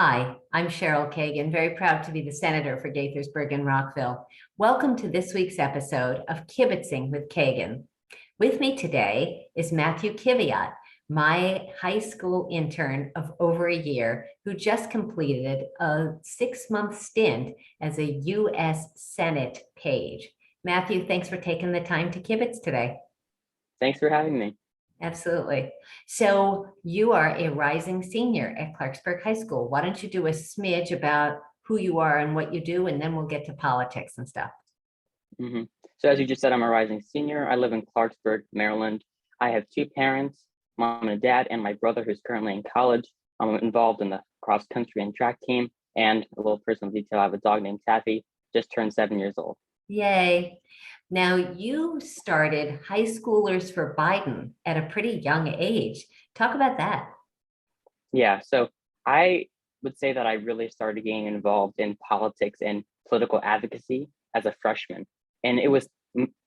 Hi, I'm Cheryl Kagan, very proud to be the senator for Gaithersburg and Rockville. Welcome to this week's episode of Kibbitzing with Kagan. With me today is Matthew Kiviat, my high school intern of over a year who just completed a 6-month stint as a U.S. Senate page. Matthew, thanks for taking the time to kibitz today. Thanks for having me. Absolutely. So you are a rising senior at Clarksburg High School. Why don't you do a smidge about who you are and what you do, and then we'll get to politics and stuff. So as you just said, I'm a rising senior. I live in Clarksburg, Maryland. I have two parents, mom and dad, and my brother who's currently in college. I'm involved in the cross country and track team. And a little personal detail, I have a dog named Taffy, just turned 7 years old. Yay. Now, you started High Schoolers for Biden at a pretty young age. Talk about that. Yeah, so I would say that I really started getting involved in politics and political advocacy as a freshman. And it was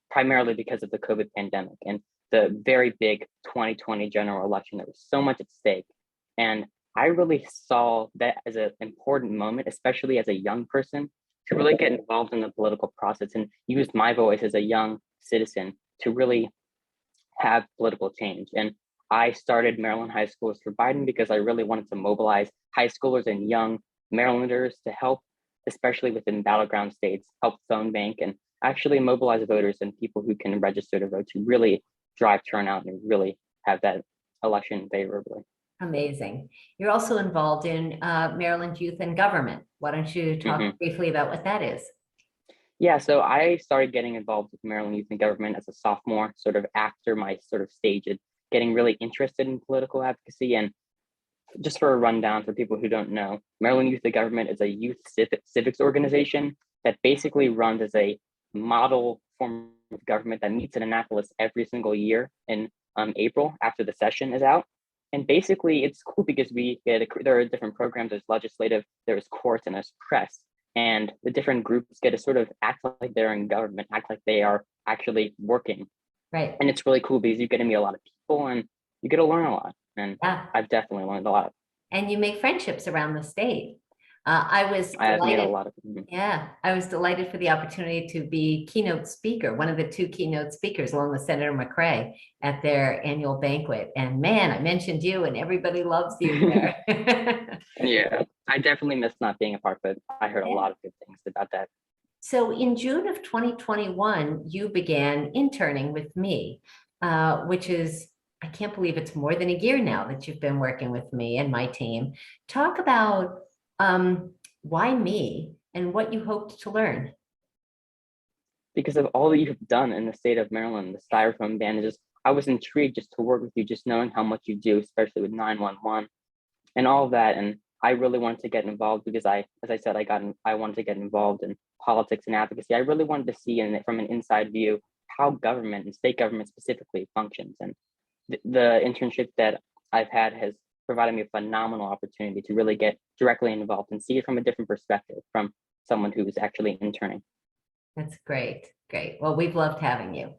primarily because of the COVID pandemic and the very big 2020 general election. There was so much at stake. And I really saw that as an important moment, especially as a young person, to really get involved in the political process and use my voice as a young citizen to really have political change. And I started Maryland High Schools for Biden because I really wanted to mobilize high schoolers and young Marylanders to help, especially within battleground states, help phone bank and actually mobilize voters and people who can register to vote to really drive turnout and really have that election favorably. Amazing. You're also involved in Maryland Youth and Government. Why don't you talk briefly about what that is? Yeah, so I started getting involved with Maryland Youth and Government as a sophomore, sort of after my sort of stage of getting really interested in political advocacy. And just for a rundown for people who don't know, Maryland Youth and Government is a youth civics organization that basically runs as a model form of government that meets in Annapolis every single year in April after the session is out. And basically, it's cool because there are different programs. There's legislative, there's courts, and there's press. And the different groups get to sort of act like they're in government, act like they are actually working. Right. And it's really cool because you get to meet a lot of people and you get to learn a lot. And yeah. I've definitely learned a lot. And you make friendships around the state. I have made a lot of them. Yeah, I was delighted for the opportunity to be keynote speaker, one of the two keynote speakers, along with Senator McCrae at their annual banquet. And man, I mentioned you, and everybody loves you there. Yeah, I definitely miss not being a part, but I heard a lot of good things about that. So in June of 2021, you began interning with me, which is, I can't believe it's more than a year now that you've been working with me and my team. Talk about why me and what you hoped to learn. Because of all that you've done in the state of Maryland, the styrofoam bandages, I was intrigued just to work with you, just knowing how much you do, especially with 911 and all of that. And I really wanted to get involved because as I said, I wanted to get involved in politics and advocacy. I really wanted to see from an inside view how government and state government specifically functions. And the internship that I've had has provided me a phenomenal opportunity to really get directly involved and see it from a different perspective from someone who is actually interning. That's great. Great. Well, we've loved having you.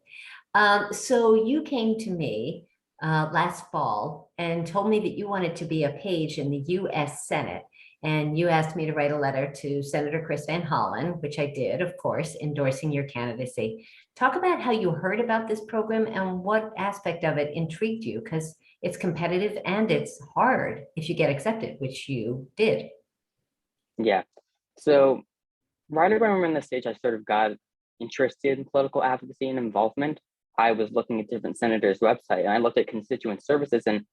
So you came to me last fall and told me that you wanted to be a page in the U.S. Senate. And you asked me to write a letter to Senator Chris Van Hollen, which I did, of course, endorsing your candidacy. Talk about how you heard about this program and what aspect of it intrigued you, because it's competitive and it's hard if you get accepted, which you did. Yeah. So right around when the stage I sort of got interested in political advocacy and involvement, I was looking at different senators' website and I looked at constituent services and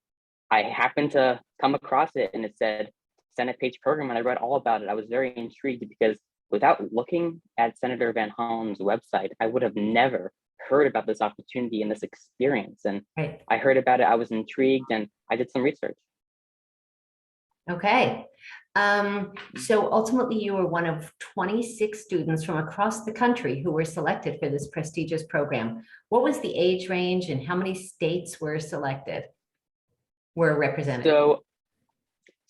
I happened to come across it and it said Senate page program and I read all about it. I was very intrigued because without looking at Senator Van Hollen's website, I would have never heard about this opportunity and this experience. And I heard about it, I was intrigued and I did some research. Okay. So ultimately you were one of 26 students from across the country who were selected for this prestigious program. What was the age range and how many states were represented?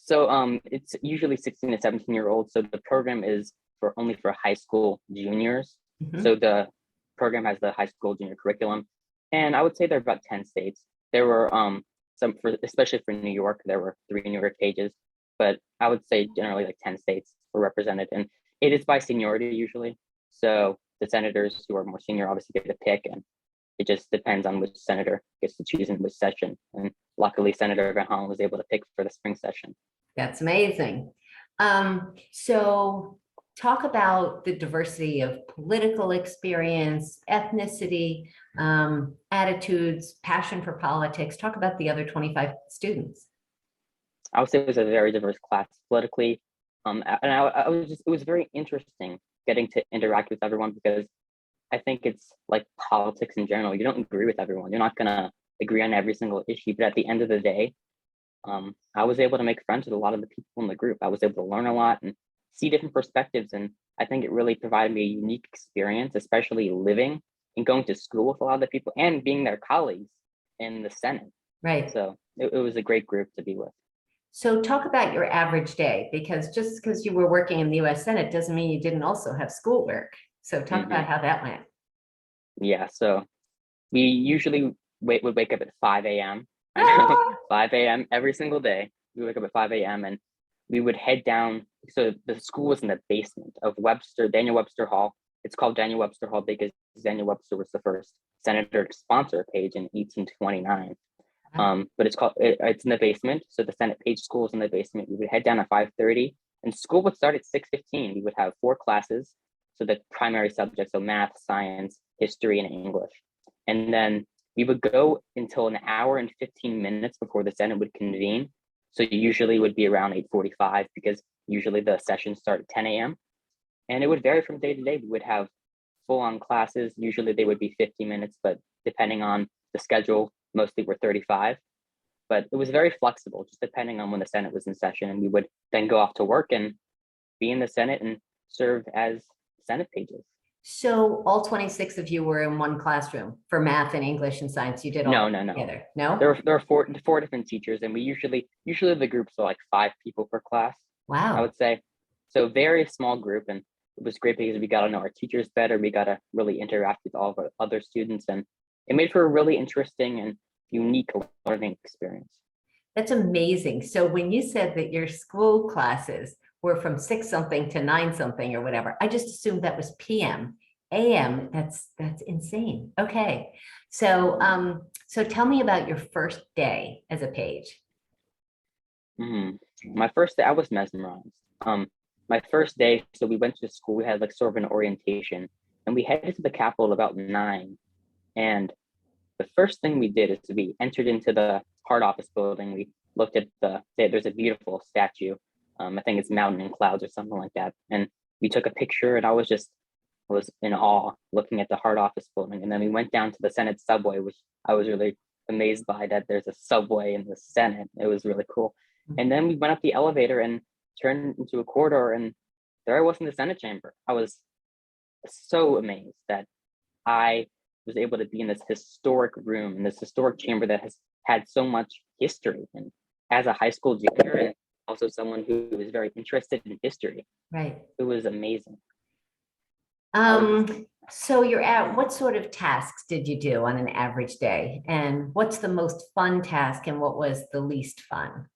So it's usually 16 to 17-year-olds. So the program is only for high school juniors. So the program has the high school junior curriculum. And I would say there are about 10 states. There were especially for New York, there were 3 New York pages. but I would say generally like 10 states were represented, and it is by seniority usually. So the senators who are more senior obviously get to pick, and it just depends on which senator gets to choose in which session. And luckily, Senator Van Hollen was able to pick for the spring session. That's amazing. So talk about the diversity of political experience, ethnicity, attitudes, passion for politics. Talk about the other 25 students. I would say it was a very diverse class politically. And I was just, it was very interesting getting to interact with everyone, because I think it's like politics in general. You don't agree with everyone. You're not gonna agree on every single issue, but at the end of the day, I was able to make friends with a lot of the people in the group. I was able to learn a lot and see different perspectives. And I think it really provided me a unique experience, especially living and going to school with a lot of the people and being their colleagues in the Senate. Right. So it was a great group to be with. So talk about your average day, because just because you were working in the US Senate doesn't mean you didn't also have schoolwork. So talk about how that went. Yeah, so we usually would wake up at 5 a.m. I know, 5 a.m. every single day. We wake up at 5 a.m. and we would head down. So the school was in the basement of Daniel Webster Hall. It's called Daniel Webster Hall because Daniel Webster was the first senator to sponsor a page in 1829. But it's in the basement. So the Senate page school is in the basement. We would head down at 5:30 and school would start at 6:15. We would have 4 classes. So the primary subjects, so math, science, history, and English. And then we would go until an hour and 15 minutes before the Senate would convene. So usually would be around 8:45 because usually the sessions start at 10 a.m. And it would vary from day to day. We would have full-on classes. Usually they would be 50 minutes, but depending on the schedule, mostly were 35. But it was very flexible, just depending on when the Senate was in session. And we would then go off to work and be in the Senate and serve as Senate pages. So all 26 of you were in one classroom for math and English and science. You did all together. No? There were four different teachers, and we usually the groups are like 5 people per class. Wow. I would say. So very small group, and it was great because we got to know our teachers better. We got to really interact with all of our other students, and it made for a really interesting and unique learning experience. That's amazing. So when you said that your school classes were from 6 something to 9 something or whatever, I just assumed that was PM. AM, that's insane. Okay. So so tell me about your first day as a page. My first day, I was mesmerized. My first day, so we went to school, we had like sort of an orientation, and we headed to the Capitol about 9. And the first thing we did is we entered into the Heart Office building. We looked at there's a beautiful statue. I think it's Mountain in Clouds or something like that. And we took a picture, and I was in awe looking at the Heart Office building. And then we went down to the Senate subway, which I was really amazed by, that there's a subway in the Senate. It was really cool. And then we went up the elevator and turned into a corridor, and there I was in the Senate chamber. I was so amazed that I was able to be in this historic room, in this historic chamber that has had so much history. And as a high school junior, and also someone who is very interested in history, right? It was amazing. So what sort of tasks did you do on an average day? And what's the most fun task and what was the least fun?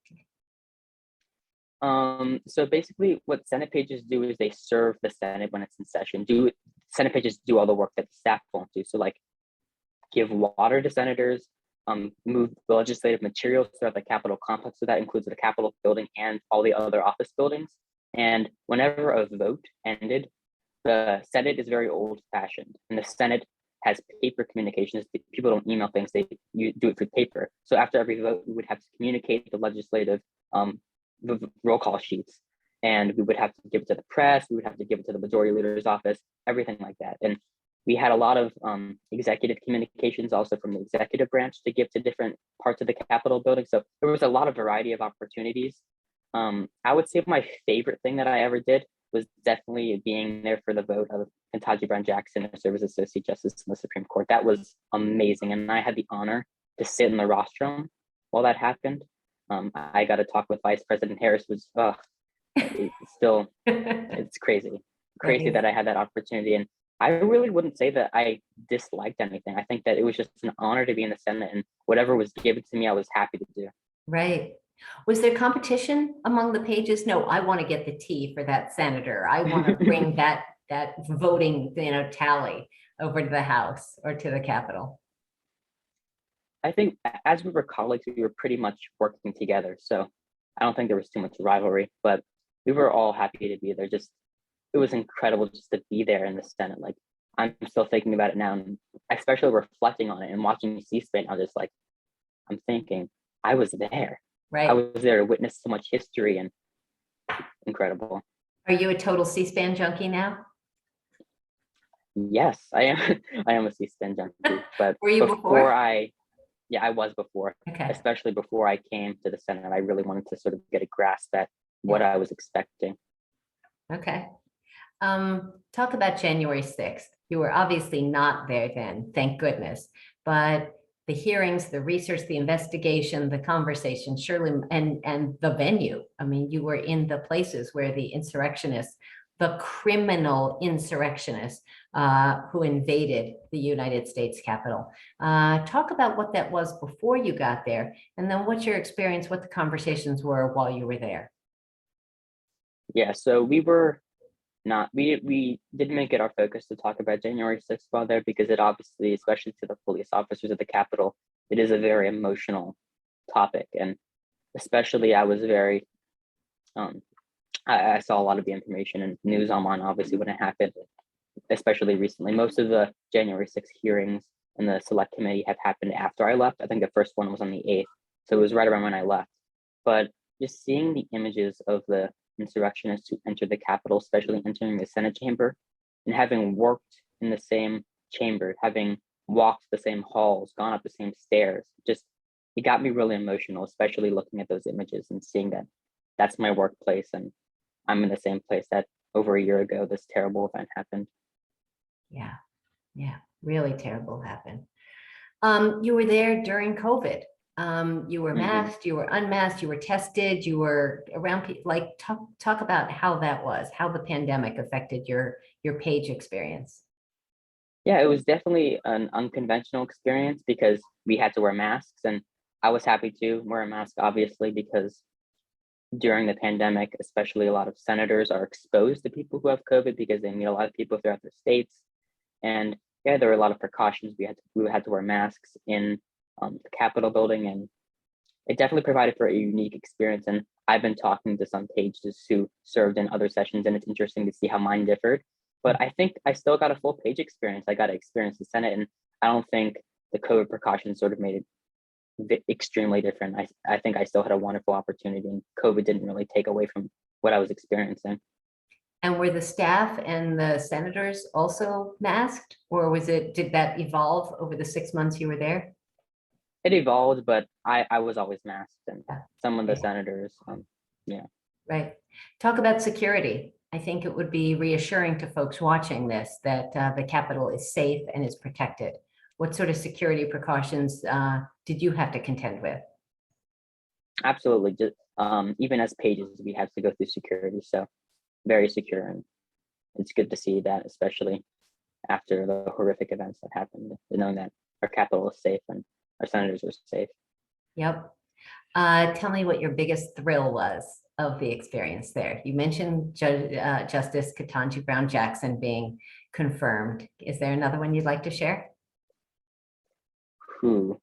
So basically what Senate pages do is they serve the Senate when it's in session. Senate pages do all the work that the staff won't do. So like give water to senators, move legislative materials throughout the Capitol complex. So that includes the Capitol building and all the other office buildings. And whenever a vote ended, the Senate is very old fashioned, and the Senate has paper communications. People don't email things, you do it through paper. So after every vote, we would have to communicate the legislative the roll call sheets, and we would have to give it to the press, we would have to give it to the majority leader's office, everything like that. And we had a lot of executive communications also from the executive branch to give to different parts of the Capitol building. So there was a lot of variety of opportunities. I would say my favorite thing that I ever did was definitely being there for the vote of Ketanji Brown Jackson to serve as Associate Justice in the Supreme Court. That was amazing. And I had the honor to sit in the rostrum while that happened. I got to talk with Vice President Harris, which it's crazy that I had that opportunity. And I really wouldn't say that I disliked anything. I think that it was just an honor to be in the Senate, and whatever was given to me, I was happy to do. Right. Was there competition among the pages? No, I want to get the T for that senator. I want to bring that voting, tally over to the House or to the Capitol. I think as we were colleagues, we were pretty much working together. So I don't think there was too much rivalry, but we were all happy to be there. Just it was incredible just to be there in the Senate. Like I'm still thinking about it now, and especially reflecting on it and watching C-SPAN. I was just like, I'm thinking I was there. I Right. was there to witness so much history and incredible. Are you a total C-SPAN junkie now? Yes, I am. I am a C-SPAN junkie, but Were you before? Yeah, I was before, Okay. especially before I came to the Senate. I really wanted to sort of get a grasp at what I was expecting. Okay. Talk about January 6th. You were obviously not there then, thank goodness. But the hearings, the research, the investigation, the conversation, surely, and the venue. I mean, you were in the places where the insurrectionists, the criminal insurrectionists who invaded the United States Capitol. Talk about what that was before you got there, and then what's your experience, what the conversations were while you were there. Yeah, so we didn't make it our focus to talk about January 6th while there because it obviously, especially to the police officers at the Capitol, it is a very emotional topic. And especially I was very, I saw a lot of the information and news online, obviously, when it happened, especially recently. Most of the January 6th hearings in the select committee have happened after I left. I think the first one was on the 8th. So it was right around when I left. But just seeing the images of the insurrectionists who entered the Capitol, especially entering the Senate chamber, and having worked in the same chamber, having walked the same halls, gone up the same stairs, just it got me really emotional, especially looking at those images and seeing that that's my workplace and I'm in the same place that over a year ago this terrible event happened. Yeah, really terrible happened. You were there during COVID. You were Mm-hmm. masked, you were unmasked, you were tested, you were around people. Like talk about how that was, how the pandemic affected your page experience. Yeah, it was definitely an unconventional experience because we had to wear masks, and I was happy to wear a mask, obviously, because during the pandemic, especially a lot of senators are exposed to people who have COVID because they meet a lot of people throughout their states. And yeah, there were a lot of precautions. We had to wear masks in the Capitol building, and it definitely provided for a unique experience. And I've been talking to some pages who served in other sessions, and it's interesting to see how mine differed. But I think I still got a full page experience. I got to experience the Senate, and I don't think the COVID precautions sort of made it extremely different. I think I still had a wonderful opportunity, and COVID didn't really take away from what I was experiencing. And were the staff and the senators also masked, or did that evolve over the 6 months you were there? It evolved, but I was always masked, and Yeah. some of the Yeah. senators, yeah. Right. Talk about security. I think it would be reassuring to folks watching this that the Capitol is safe and is protected. What sort of security precautions did you have to contend with? Absolutely. Just even as pages, we have to go through security, so very secure, and it's good to see that, especially after the horrific events that happened, knowing that our Capitol is safe and our senators are safe. Yep. Tell me what your biggest thrill was of the experience there. You mentioned Justice Ketanji Brown Jackson being confirmed. Is there another one you'd like to share? Who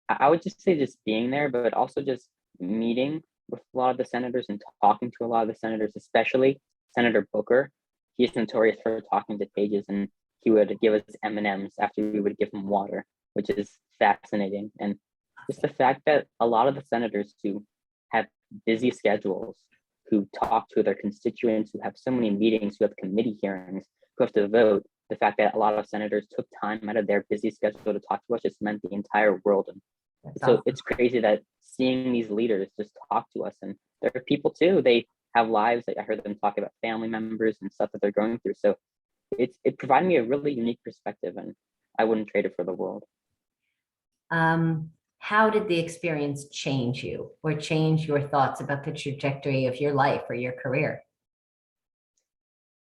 I would just say just being there, but also just meeting with a lot of the senators and talking to a lot of the senators, especially Senator Booker. He's notorious for talking to pages, and he would give us M&Ms after we would give him water, which is fascinating. And just the fact that a lot of the senators who have busy schedules, who talk to their constituents, who have so many meetings, who have committee hearings, who have to vote, the fact that a lot of senators took time out of their busy schedule to talk to us just meant the entire world. And That's so awesome. it's crazy that seeing these leaders just talk to us, and there are people too, they have lives. Like I heard them talk about family members and stuff that they're going through. So it provided me a really unique perspective, and I wouldn't trade it for the world. How did the experience change you or change your thoughts about the trajectory of your life or your career?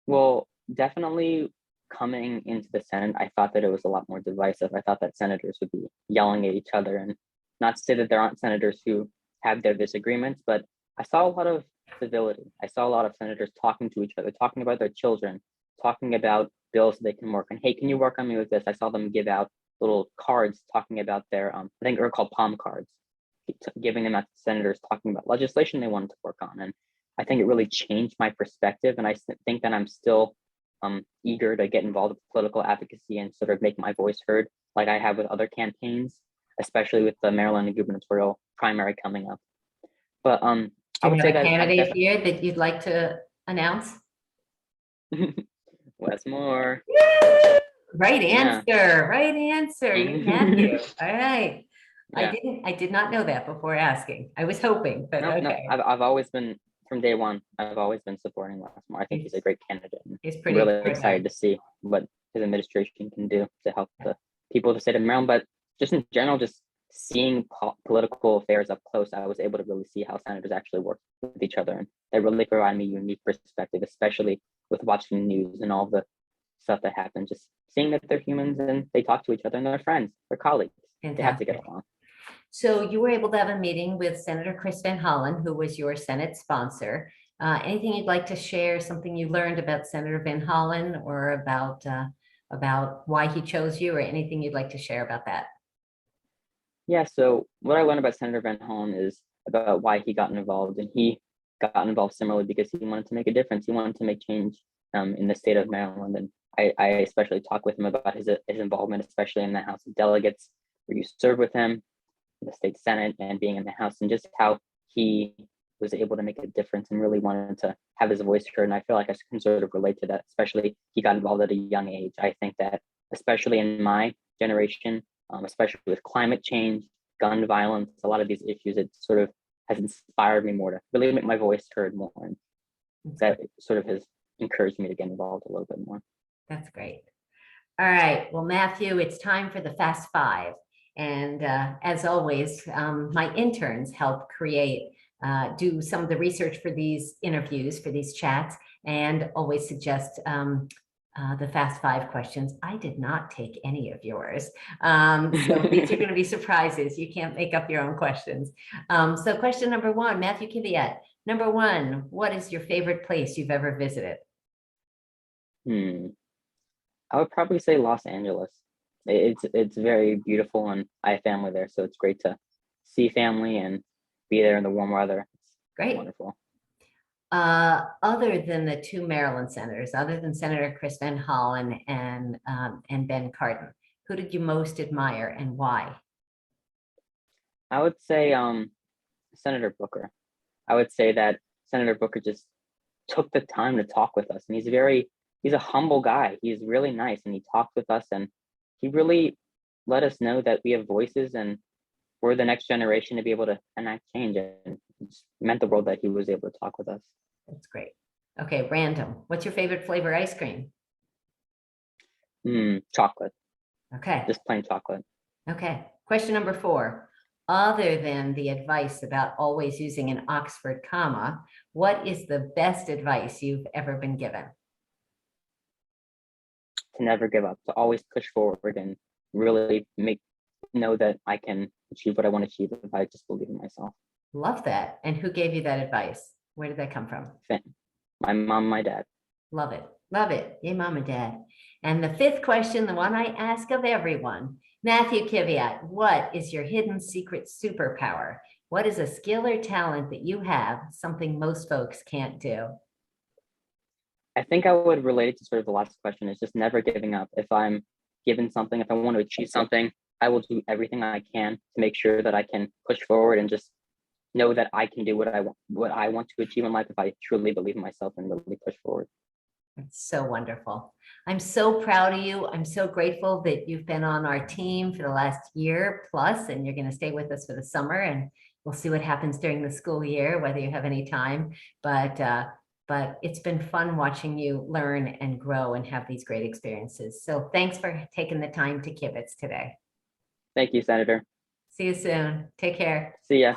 Well, definitely coming into the Senate, I thought that it was a lot more divisive. I thought that senators would be yelling at each other, and not to say that there aren't senators who have their disagreements, but I saw a lot of civility. I saw a lot of senators talking to each other, talking about their children, talking about bills they can work on. Hey, can you work on me with this? I saw them give out little cards talking about their, I think they're called palm cards, giving them out to senators, talking about legislation they wanted to work on. And I think it really changed my perspective. And I think that I'm still eager to get involved with political advocacy and sort of make my voice heard, like I have with other campaigns, especially with the Maryland gubernatorial primary coming up. But I Do would you say have a that candidate here that you'd like to announce? Westmore. Right Yeah. answer, right answer. You, Matthew. All right. Yeah. I did not know that before asking. I was hoping, but No, okay. I've always been, from day one, I've always been supporting Westmore. I think he's a great candidate. And He's I'm pretty really extraordinary. excited to see what his administration can do to help the people of the state of Maryland. But just in general, just seeing political affairs up close, I was able to really see how senators actually work with each other. And that really provided me a unique perspective, especially with watching the news and all the stuff that happens, just seeing that they're humans and they talk to each other and they're friends, they're colleagues. Fantastic. They have to get along. So you were able to have a meeting with Senator Chris Van Hollen, who was your Senate sponsor. Anything you'd like to share, something you learned about Senator Van Hollen or about why he chose you, or anything you'd like to share about that? Yeah, so what I learned about Senator Van Hollen is about why he got involved, and he got involved similarly because he wanted to make a difference. He wanted to make change in the state of Maryland, and I especially talked with him about his involvement, especially in the House of Delegates, where you serve with him, in the state Senate, and being in the House, and just how he was able to make a difference and really wanted to have his voice heard. And I feel like I can sort of relate to that, especially he got involved at a young age. I think that especially in my generation, especially with climate change, gun violence, a lot of these issues, it sort of has inspired me more to really make my voice heard more. And that sort of has encouraged me to get involved a little bit more. That's great. All right. Well, Matthew, it's time for the Fast Five. And as always, my interns help do some of the research for these interviews, for these chats, and always suggest the Fast Five questions. I did not take any of yours. So these are going to be surprises. You can't make up your own questions. So question number one, Matthew Kiviat. Number one, what is your favorite place you've ever visited? I would probably say Los Angeles. It's very beautiful, and I have family there, so it's great to see family and be there in the warm weather. It's great. Wonderful. Other than the two Maryland senators, other than Senator Chris Van Hollen and Ben Cardin, who did you most admire and why? I would say Senator Booker. I would say that Senator Booker just took the time to talk with us, and he's a humble guy. He's really nice, and he talked with us, and he really let us know that we have voices and we're the next generation to be able to enact change, and it meant the world that he was able to talk with us. That's great. Okay, random. What's your favorite flavor ice cream? Chocolate. Okay. Just plain chocolate. Okay. Question number 4. Other than the advice about always using an Oxford comma, what is the best advice you've ever been given? To never give up, to always push forward and really know that I can achieve what I want to achieve if I just believe in myself. Love that. And who gave you that advice? Where did that come from? My mom, my dad. Love it. Love it. Yay, mom and dad. And the 5th question, the one I ask of everyone, Matthew Kiviat, what is your hidden secret superpower? What is a skill or talent that you have, something most folks can't do? I think I would relate it to sort of the last question, is just never giving up. If I'm given something, if I want to achieve something, I will do everything I can to make sure that I can push forward and just know that I can do what I want to achieve in life if I truly believe in myself and really push forward. It's so wonderful. I'm so proud of you. I'm so grateful that you've been on our team for the last year plus, and you're going to stay with us for the summer, and we'll see what happens during the school year, whether you have any time, but it's been fun watching you learn and grow and have these great experiences. So thanks for taking the time to Kibitz today. Thank you, Senator. See you soon. Take care. See ya.